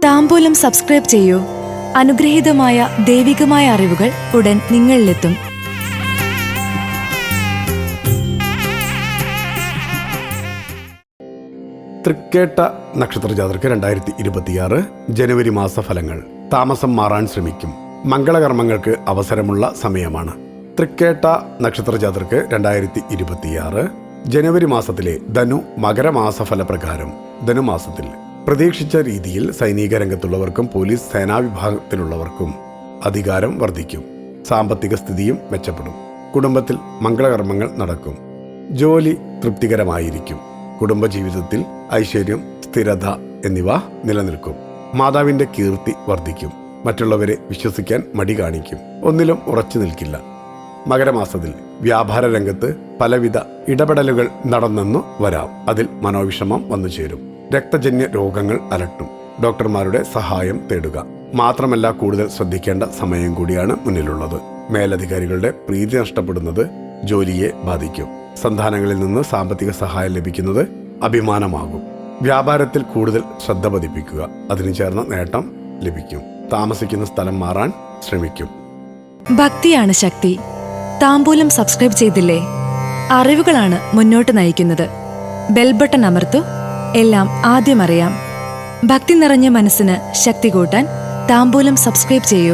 താംബൂലം subscribe ചെയ്യൂ. അനുഗ്രഹീതമായ ദൈവികമായ അറിവുകൾ ഉടൻ നിങ്ങളിലെത്തും. തൃക്കേട്ട നക്ഷത്രജാതർക്ക് 2026 ജനുവരി മാസ ഫലങ്ങൾ. താമസം മാറാൻ ശ്രമിക്കും. മംഗളകർമ്മങ്ങൾക്ക് അവസരമുള്ള സമയമാണ്. തൃക്കേട്ട നക്ഷത്രജാതർക്ക് 2026 ജനുവരി മാസത്തിലെ ധനു മകരമാസ ഫലപ്രകാരം ധനുമാസത്തിൽ പ്രതീക്ഷിച്ച രീതിയിൽ സൈനിക രംഗത്തുള്ളവർക്കും പോലീസ് സേനാവിഭാഗത്തിലുള്ളവർക്കും അധികാരം വർദ്ധിക്കും. സാമ്പത്തിക സ്ഥിതിയും മെച്ചപ്പെടും. കുടുംബത്തിൽ മംഗളകർമ്മങ്ങൾ നടക്കും. ജോലി തൃപ്തികരമായിരിക്കും. കുടുംബജീവിതത്തിൽ ഐശ്വര്യം, സ്ഥിരത എന്നിവ നിലനിൽക്കും. മാതാവിന്റെ കീർത്തി വർദ്ധിക്കും. മറ്റുള്ളവരെ വിശ്വസിക്കാൻ മടി കാണിക്കും. ഒന്നിലും ഉറച്ചു നിൽക്കില്ല. മകരമാസത്തിൽ വ്യാപാര രംഗത്ത് പലവിധ ഇടപെടലുകൾ നടന്നെന്നു വരാം. അതിൽ മനോവിഷമം വന്നു ചേരും. രക്തജന്യ രോഗങ്ങൾ അലട്ടും. ഡോക്ടർമാരുടെ സഹായം തേടുക. മാത്രമല്ല, കൂടുതൽ ശ്രദ്ധിക്കേണ്ട സമയം കൂടിയാണ് മുന്നിലുള്ളത്. മേലധികാരികളുടെ പ്രീതി നഷ്ടപ്പെടുന്നത് ജോലിയെ ബാധിക്കും. സന്താനങ്ങളിൽ നിന്ന് സാമ്പത്തിക സഹായം ലഭിക്കുന്നത് അഭിമാനമാകും. വ്യാപാരത്തിൽ കൂടുതൽ ശ്രദ്ധ പതിപ്പിക്കുക. അതിന് ചേർന്ന നേട്ടം ലഭിക്കും. താമസിക്കുന്ന സ്ഥലം മാറാൻ ശ്രമിക്കും. ഭക്തിയാണ് ശക്തി. താംബൂലം സബ്സ്ക്രൈബ് ചെയ്തില്ലേ? അറിവുകളാണ് മുന്നോട്ട് നയിക്കുന്നത്. ബെൽ ബട്ടൺ അമർത്തു. എല്ലാം ആദ്യം അറിയാം. ഭക്തി നിറഞ്ഞ മനസ്സിന് ശക്തി കൂട്ടാൻ താംബൂലം സബ്സ്ക്രൈബ് ചെയ്യൂ.